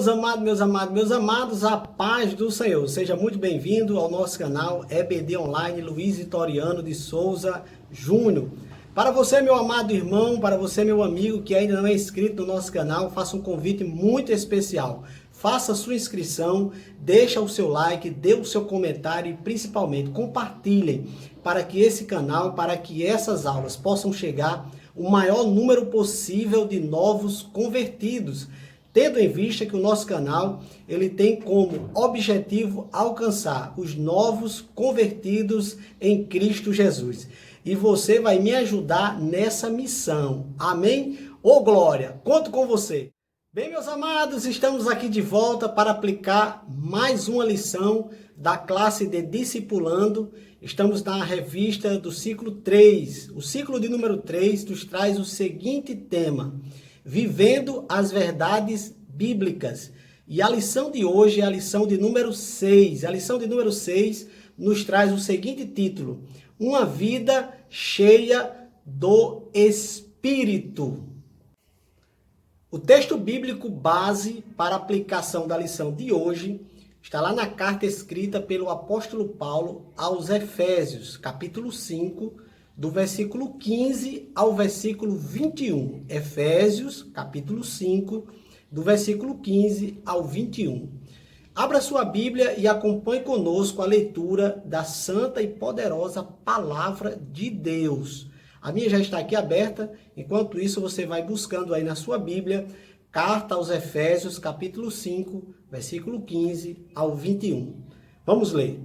meus amados, a paz do Senhor. Seja muito bem-vindo ao nosso canal EBD Online Luiz Vitoriano de Souza Júnior. Para você, meu amado irmão, para você, meu amigo, que ainda não é inscrito no nosso canal, faço um convite muito especial. Faça a sua inscrição, deixa o seu like, dê o seu comentário e principalmente compartilhem para que esse canal, para que essas aulas possam chegar o maior número possível de novos convertidos, tendo em vista que o nosso canal ele tem como objetivo alcançar os novos convertidos em Cristo Jesus. E você vai me ajudar nessa missão. Amém? Ô glória, conto com você. Bem, meus amados, estamos aqui de volta para aplicar mais uma lição da classe de Discipulando. Estamos na revista do ciclo 3. O ciclo de número 3 nos traz o seguinte tema: Vivendo as verdades bíblicas. E a lição de hoje é a lição de número 6. A lição de número 6 nos traz o seguinte título: Uma vida cheia do Espírito. O texto bíblico base para a aplicação da lição de hoje está lá na carta escrita pelo apóstolo Paulo aos Efésios, capítulo 5, do versículo 15 ao versículo 21. Efésios, capítulo 5, do versículo 15 ao 21. Abra sua Bíblia e acompanhe conosco a leitura da santa e poderosa palavra de Deus. A minha já está aqui aberta, enquanto isso você vai buscando aí na sua Bíblia, carta aos Efésios, capítulo 5, versículo 15 ao 21. Vamos ler.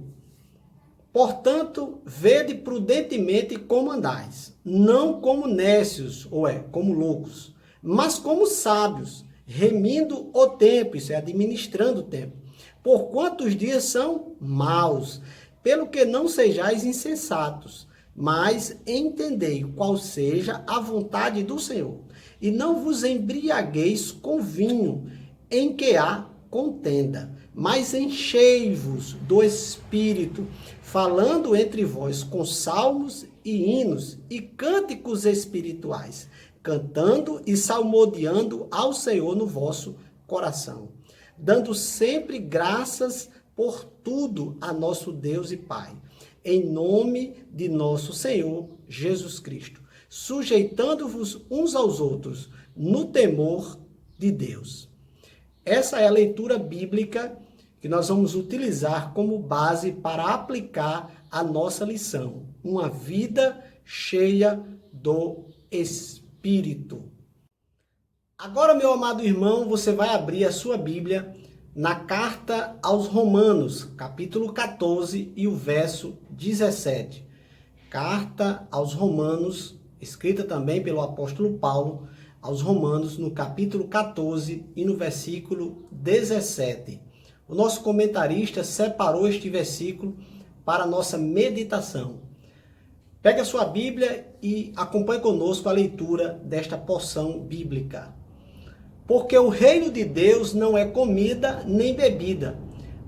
Portanto, vede prudentemente como andais, não como nécios, como loucos, mas como sábios, remindo o tempo, isso é, administrando o tempo. Porquanto os dias são maus, pelo que não sejais insensatos, mas entendei qual seja a vontade do Senhor. E não vos embriagueis com vinho, em que há contenda, mas enchei-vos do Espírito, falando entre vós com salmos e hinos e cânticos espirituais, cantando e salmodiando ao Senhor no vosso coração, dando sempre graças por tudo a nosso Deus e Pai, em nome de nosso Senhor Jesus Cristo, sujeitando-vos uns aos outros no temor de Deus. Essa é a leitura bíblica que nós vamos utilizar como base para aplicar a nossa lição. Uma vida cheia do Espírito. Agora, meu amado irmão, você vai abrir a sua Bíblia na carta aos Romanos, capítulo 14 e o verso 17. Carta aos Romanos, escrita também pelo apóstolo Paulo, aos Romanos, no capítulo 14 e no versículo 17. O nosso comentarista separou este versículo para a nossa meditação. Pegue a sua Bíblia e acompanhe conosco a leitura desta porção bíblica. Porque o reino de Deus não é comida nem bebida,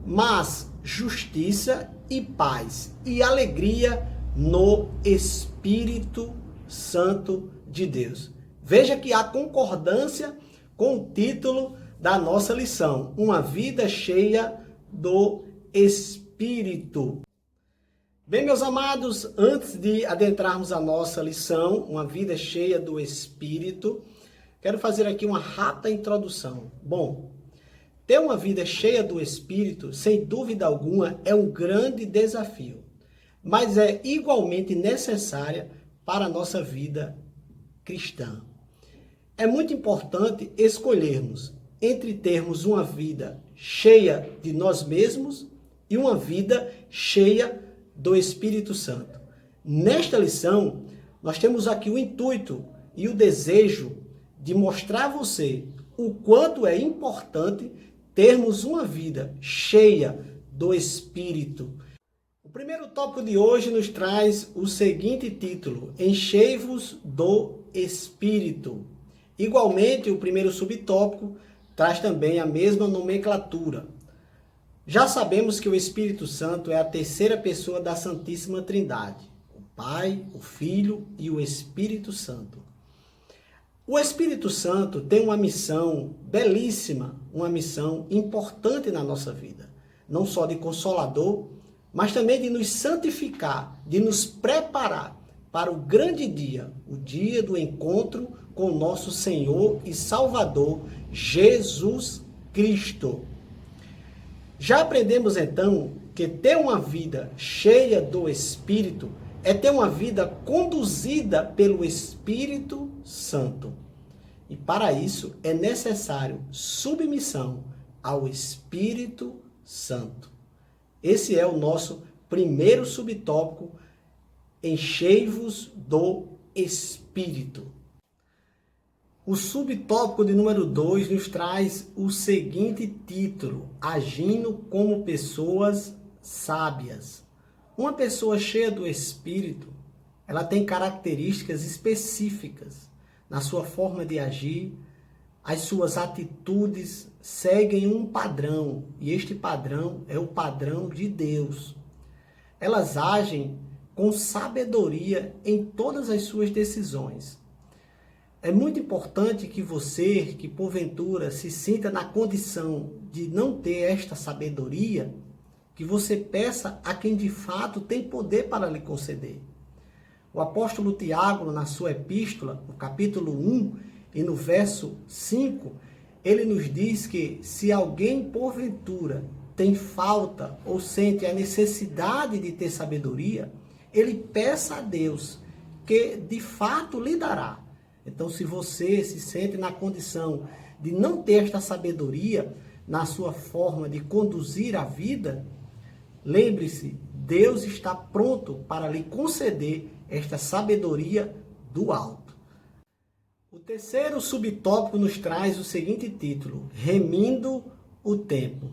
mas justiça e paz e alegria no Espírito Santo de Deus. Veja que há concordância com o título da nossa lição, uma vida cheia do Espírito. Bem, meus amados, antes de adentrarmos a nossa lição, uma vida cheia do Espírito, quero fazer aqui uma rápida introdução. Bom, ter uma vida cheia do Espírito, sem dúvida alguma, é um grande desafio, mas é igualmente necessária para a nossa vida cristã. É muito importante escolhermos entre termos uma vida cheia de nós mesmos e uma vida cheia do Espírito Santo. Nesta lição, nós temos aqui o intuito e o desejo de mostrar a você o quanto é importante termos uma vida cheia do Espírito. O primeiro tópico de hoje nos traz o seguinte título: Enchei-vos do Espírito. Igualmente, o primeiro subtópico traz também a mesma nomenclatura. Já sabemos que o Espírito Santo é a terceira pessoa da Santíssima Trindade, o Pai, o Filho e o Espírito Santo. O Espírito Santo tem uma missão belíssima, uma missão importante na nossa vida. Não só de consolador, mas também de nos santificar, de nos preparar para o grande dia, o dia do encontro com o nosso Senhor e Salvador, Jesus Cristo. Já aprendemos então que ter uma vida cheia do Espírito é ter uma vida conduzida pelo Espírito Santo. E para isso é necessário submissão ao Espírito Santo. Esse é o nosso primeiro subtópico, enchei-vos do Espírito. O subtópico de número 2 nos traz o seguinte título: agindo como pessoas sábias. Uma pessoa cheia do Espírito, ela tem características específicas na sua forma de agir, as suas atitudes seguem um padrão, e este padrão é o padrão de Deus. Elas agem com sabedoria em todas as suas decisões. É muito importante que você, que porventura se sinta na condição de não ter esta sabedoria, que você peça a quem de fato tem poder para lhe conceder. O apóstolo Tiago, na sua epístola, no capítulo 1 e no verso 5, ele nos diz que se alguém porventura tem falta ou sente a necessidade de ter sabedoria, ele peça a Deus, que de fato lhe dará. Então, se você se sente na condição de não ter esta sabedoria na sua forma de conduzir a vida, lembre-se, Deus está pronto para lhe conceder esta sabedoria do alto. O terceiro subtópico nos traz o seguinte título: remindo o tempo.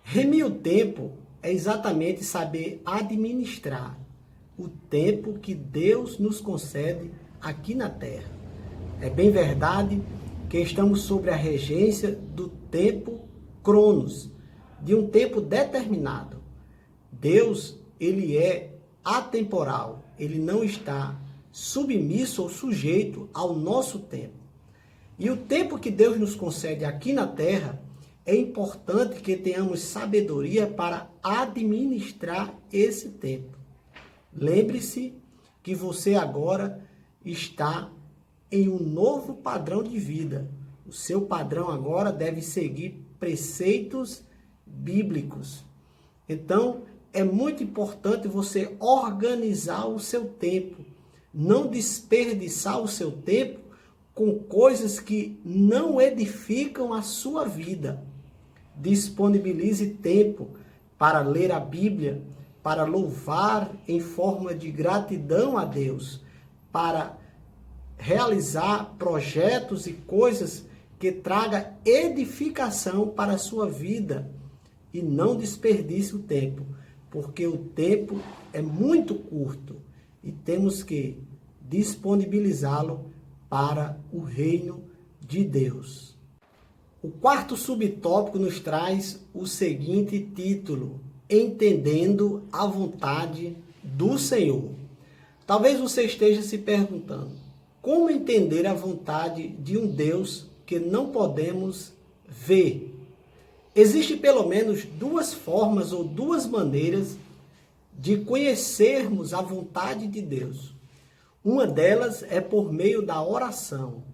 Remir o tempo é exatamente saber administrar o tempo que Deus nos concede aqui na Terra. É bem verdade que estamos sobre a regência do tempo Cronos, de um tempo determinado. Deus, ele é atemporal, ele não está submisso ou sujeito ao nosso tempo. E o tempo que Deus nos concede aqui na Terra, é importante que tenhamos sabedoria para administrar esse tempo. Lembre-se que você agora está em um novo padrão de vida. O seu padrão agora deve seguir preceitos bíblicos. Então, é muito importante você organizar o seu tempo, não desperdiçar o seu tempo com coisas que não edificam a sua vida. Disponibilize tempo para ler a Bíblia, para louvar em forma de gratidão a Deus, para realizar projetos e coisas que tragam edificação para a sua vida. E não desperdice o tempo, porque o tempo é muito curto e temos que disponibilizá-lo para o reino de Deus. O quarto subtópico nos traz o seguinte título: entendendo a vontade do Senhor. Talvez você esteja se perguntando, como entender a vontade de um Deus que não podemos ver? Existem pelo menos duas formas ou duas maneiras de conhecermos a vontade de Deus. Uma delas é por meio da oração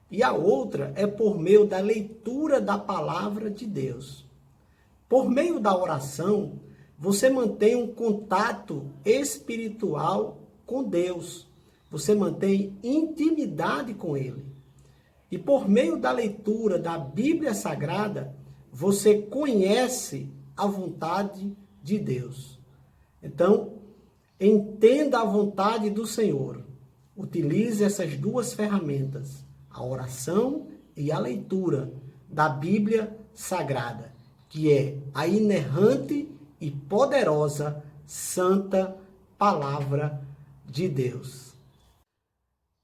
e a outra é por meio da leitura da palavra de Deus. Por meio da oração, você mantém um contato espiritual com Deus. Você mantém intimidade com Ele. E por meio da leitura da Bíblia Sagrada, você conhece a vontade de Deus. Então, entenda a vontade do Senhor. Utilize essas duas ferramentas, a oração e a leitura da Bíblia Sagrada, que é a inerrante e poderosa Santa Palavra de Deus.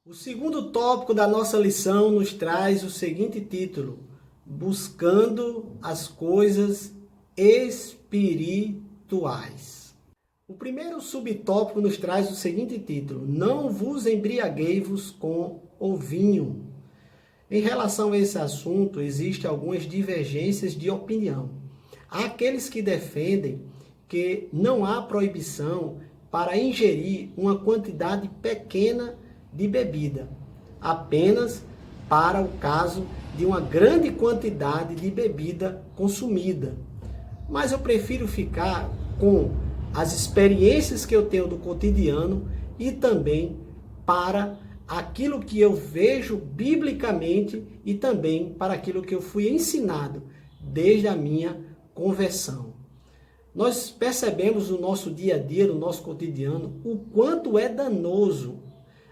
O segundo tópico da nossa lição nos traz o seguinte título: buscando as coisas espirituais. O primeiro subtópico nos traz o seguinte título: não vos embriagueis com ou vinho? Em relação a esse assunto, existem algumas divergências de opinião. Há aqueles que defendem que não há proibição para ingerir uma quantidade pequena de bebida, apenas para o caso de uma grande quantidade de bebida consumida. Mas eu prefiro ficar com as experiências que eu tenho do cotidiano e também para aquilo que eu vejo biblicamente e também para aquilo que eu fui ensinado desde a minha conversão. Nós percebemos no nosso dia a dia, no nosso cotidiano, o quanto é danoso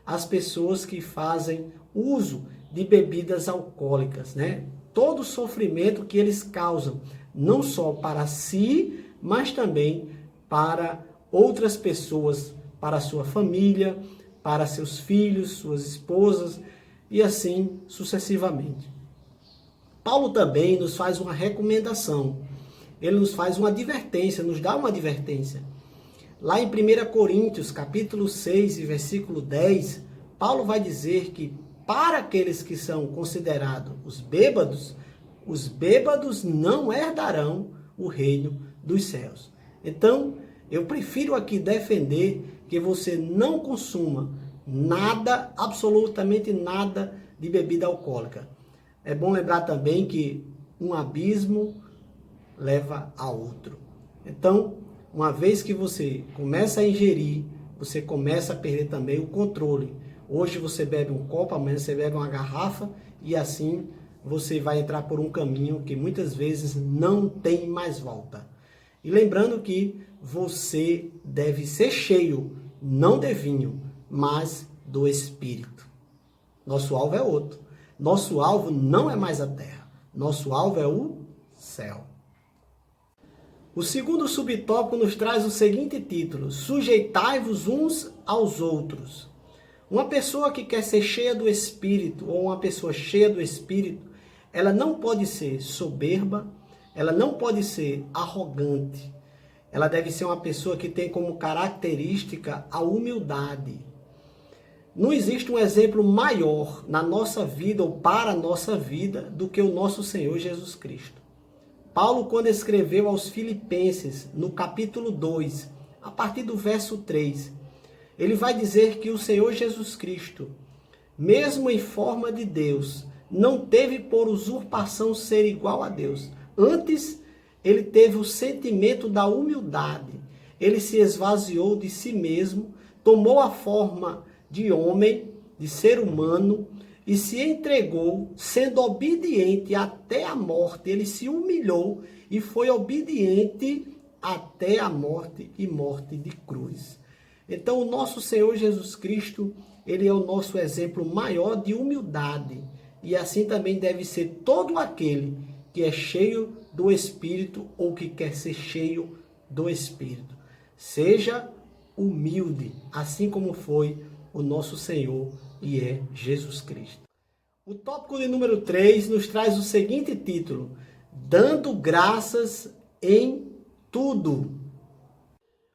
as pessoas que fazem uso de bebidas alcoólicas, né? Todo o sofrimento que eles causam, não só para si, mas também para outras pessoas, para a sua família, para seus filhos, suas esposas e assim sucessivamente. Paulo também nos faz uma recomendação, ele nos faz uma advertência, nos dá uma advertência. Lá em 1 Coríntios, capítulo 6 e versículo 10, Paulo vai dizer que para aqueles que são considerados os bêbados não herdarão o reino dos céus. Então, eu prefiro aqui defender que você não consuma nada, absolutamente nada de bebida alcoólica. É bom lembrar também que um abismo leva a outro. Então, uma vez que você começa a ingerir, você começa a perder também o controle. Hoje você bebe um copo, amanhã você bebe uma garrafa e assim você vai entrar por um caminho que muitas vezes não tem mais volta. E lembrando que você deve ser cheio, não de vinho, mas do Espírito. Nosso alvo é outro. Nosso alvo não é mais a terra. Nosso alvo é o céu. O segundo subtópico nos traz o seguinte título: sujeitai-vos uns aos outros. Uma pessoa que quer ser cheia do Espírito, ou uma pessoa cheia do Espírito, ela não pode ser soberba, ela não pode ser arrogante. Ela deve ser uma pessoa que tem como característica a humildade. Não existe um exemplo maior na nossa vida ou para a nossa vida do que o nosso Senhor Jesus Cristo. Paulo, quando escreveu aos Filipenses, no capítulo 2, a partir do verso 3, ele vai dizer que o Senhor Jesus Cristo, mesmo em forma de Deus, não teve por usurpação ser igual a Deus. Antes, ele teve o sentimento da humildade. Ele se esvaziou de si mesmo, tomou a forma de homem, de ser humano, e se entregou, sendo obediente até a morte. Ele se humilhou e foi obediente até a morte e morte de cruz. Então, o nosso Senhor Jesus Cristo, ele é o nosso exemplo maior de humildade. E assim também deve ser todo aquele que é cheio do Espírito ou que quer ser cheio do Espírito. Seja humilde, assim como foi o nosso Senhor e é Jesus Cristo. O tópico de número 3 nos traz o seguinte título: dando graças em tudo.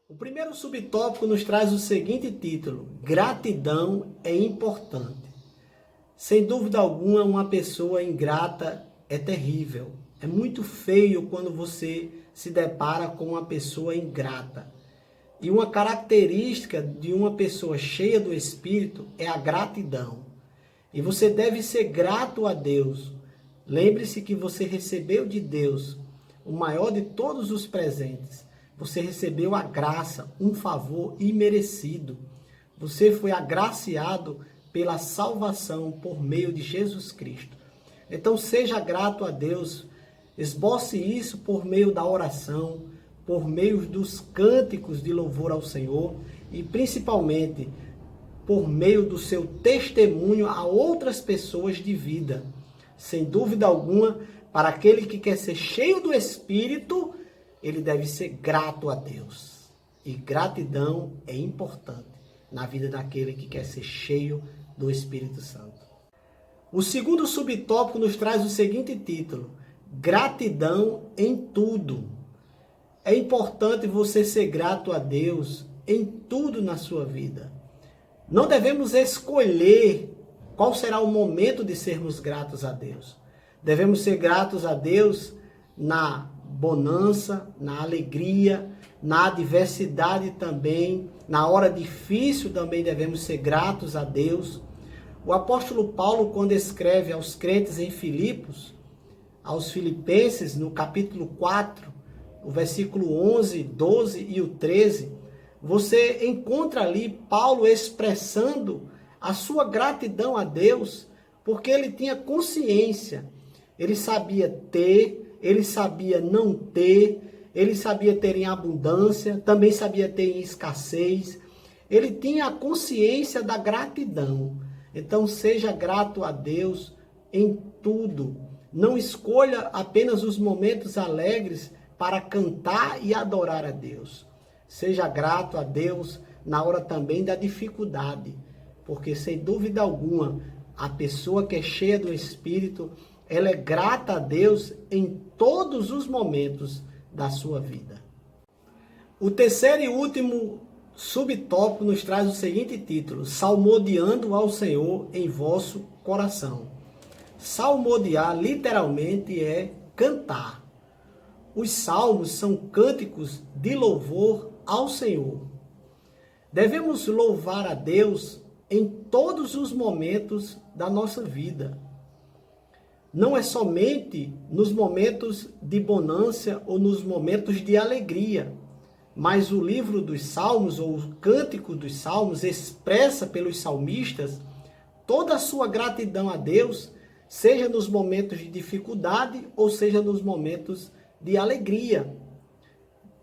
O primeiro subtópico nos traz o seguinte título: gratidão é importante. Sem dúvida alguma, uma pessoa ingrata é terrível. É muito feio quando você se depara com uma pessoa ingrata. E uma característica de uma pessoa cheia do Espírito é a gratidão. E você deve ser grato a Deus. Lembre-se que você recebeu de Deus o maior de todos os presentes. Você recebeu a graça, um favor imerecido. Você foi agraciado pela salvação por meio de Jesus Cristo. Então seja grato a Deus. Esboce isso por meio da oração, por meio dos cânticos de louvor ao Senhor e principalmente por meio do seu testemunho a outras pessoas de vida. Sem dúvida alguma, para aquele que quer ser cheio do Espírito, ele deve ser grato a Deus. E gratidão é importante na vida daquele que quer ser cheio do Espírito Santo. O segundo subtópico nos traz o seguinte título: gratidão em tudo. É importante você ser grato a Deus em tudo na sua vida. Não devemos escolher qual será o momento de sermos gratos a Deus? Devemos ser gratos a Deus na bonança, na alegria, na adversidade também, na hora difícil também devemos ser gratos a Deus. O apóstolo Paulo, quando escreve aos crentes em Filipos, aos filipenses, no capítulo 4, o versículo 11, 12 e o 13, você encontra ali Paulo expressando a sua gratidão a Deus, porque ele tinha consciência, ele sabia ter, ele sabia não ter, ele sabia ter em abundância, também sabia ter em escassez, ele tinha a consciência da gratidão. Então seja grato a Deus em tudo, não escolha apenas os momentos alegres para cantar e adorar a Deus. Seja grato a Deus na hora também da dificuldade, porque sem dúvida alguma, a pessoa que é cheia do Espírito, ela é grata a Deus em todos os momentos da sua vida. O terceiro e último subtópico nos traz o seguinte título: salmodiando ao Senhor em vosso coração. Salmodiar literalmente é cantar. Os salmos são cânticos de louvor ao Senhor. Devemos louvar a Deus em todos os momentos da nossa vida. Não é somente nos momentos de bonança ou nos momentos de alegria, mas o livro dos Salmos, ou o Cântico dos Salmos, expressa pelos salmistas toda a sua gratidão a Deus, seja nos momentos de dificuldade ou seja nos momentos de alegria.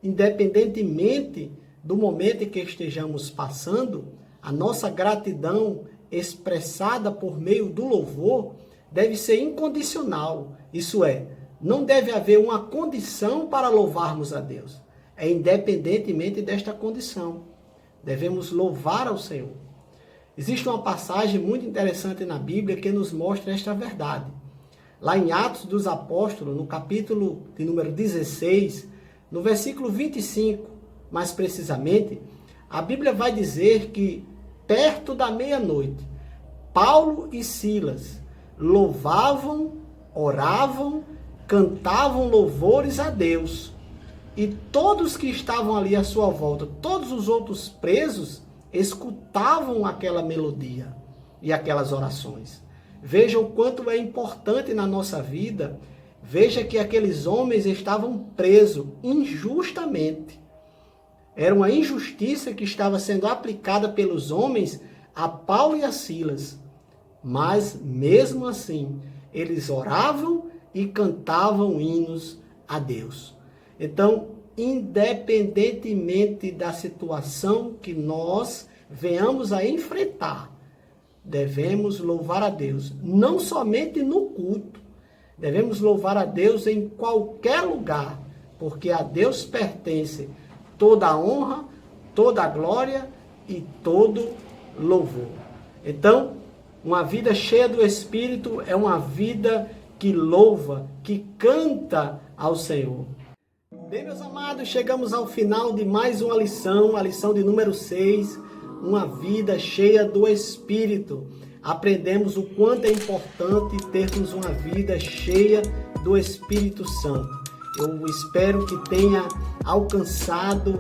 Independentemente do momento em que estejamos passando, a nossa gratidão expressada por meio do louvor deve ser incondicional. Isso é, não deve haver uma condição para louvarmos a Deus. É independentemente desta condição. Devemos louvar ao Senhor. Existe uma passagem muito interessante na Bíblia que nos mostra esta verdade. Lá em Atos dos Apóstolos, no capítulo de número 16, no versículo 25, mais precisamente, a Bíblia vai dizer que, perto da meia-noite, Paulo e Silas louvavam, oravam, cantavam louvores a Deus. E todos que estavam ali à sua volta, todos os outros presos, escutavam aquela melodia e aquelas orações. Veja o quanto é importante na nossa vida. Veja que aqueles homens estavam presos injustamente. Era uma injustiça que estava sendo aplicada pelos homens a Paulo e a Silas. Mas, mesmo assim, eles oravam e cantavam hinos a Deus. Então, independentemente da situação que nós venhamos a enfrentar, devemos louvar a Deus, não somente no culto, devemos louvar a Deus em qualquer lugar, porque a Deus pertence toda a honra, toda a glória e todo louvor. Então, uma vida cheia do Espírito é uma vida que louva, que canta ao Senhor. Bem, meus amados, chegamos ao final de mais uma lição, a lição de número 6, uma vida cheia do Espírito. Aprendemos o quanto é importante termos uma vida cheia do Espírito Santo. Eu espero que tenha alcançado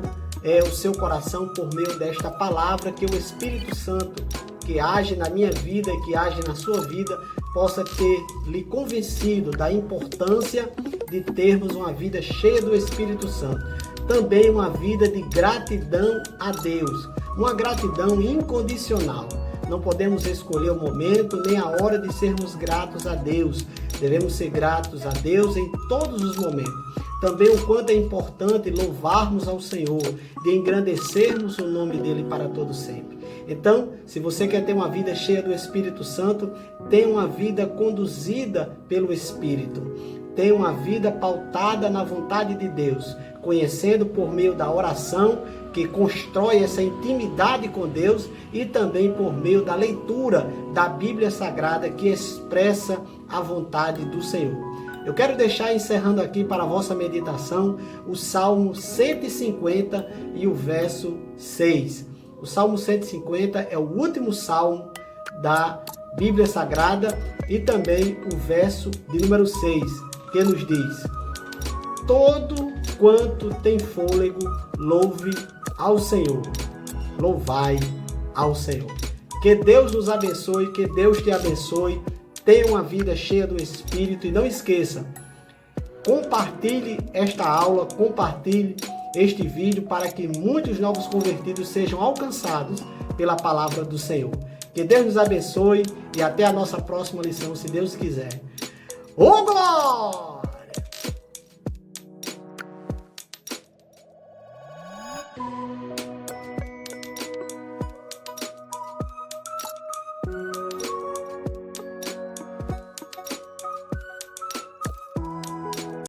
o seu coração por meio desta palavra, que o Espírito Santo, que age na minha vida e que age na sua vida, possa ter lhe convencido da importância de termos uma vida cheia do Espírito Santo. Também uma vida de gratidão a Deus, uma gratidão incondicional. Não podemos escolher o momento nem a hora de sermos gratos a Deus. Devemos ser gratos a Deus em todos os momentos. Também o quanto é importante louvarmos ao Senhor, de engrandecermos o nome dele para todo sempre. Então, se você quer ter uma vida cheia do Espírito Santo, tenha uma vida conduzida pelo Espírito. Tenha uma vida pautada na vontade de Deus, conhecendo por meio da oração, que constrói essa intimidade com Deus, e também por meio da leitura da Bíblia Sagrada, que expressa a vontade do Senhor. Eu quero deixar encerrando aqui para a vossa meditação o Salmo 150 e o verso 6. O Salmo 150 é o último salmo da Bíblia Sagrada, e também o verso de número 6, que nos diz: todo quanto tem fôlego, louve ao Senhor. Louvai ao Senhor. Que Deus nos abençoe, que Deus te abençoe. Tenha uma vida cheia do Espírito e não esqueça, compartilhe esta aula, compartilhe este vídeo para que muitos novos convertidos sejam alcançados pela palavra do Senhor. Que Deus nos abençoe e até a nossa próxima lição, se Deus quiser. Ô, glória!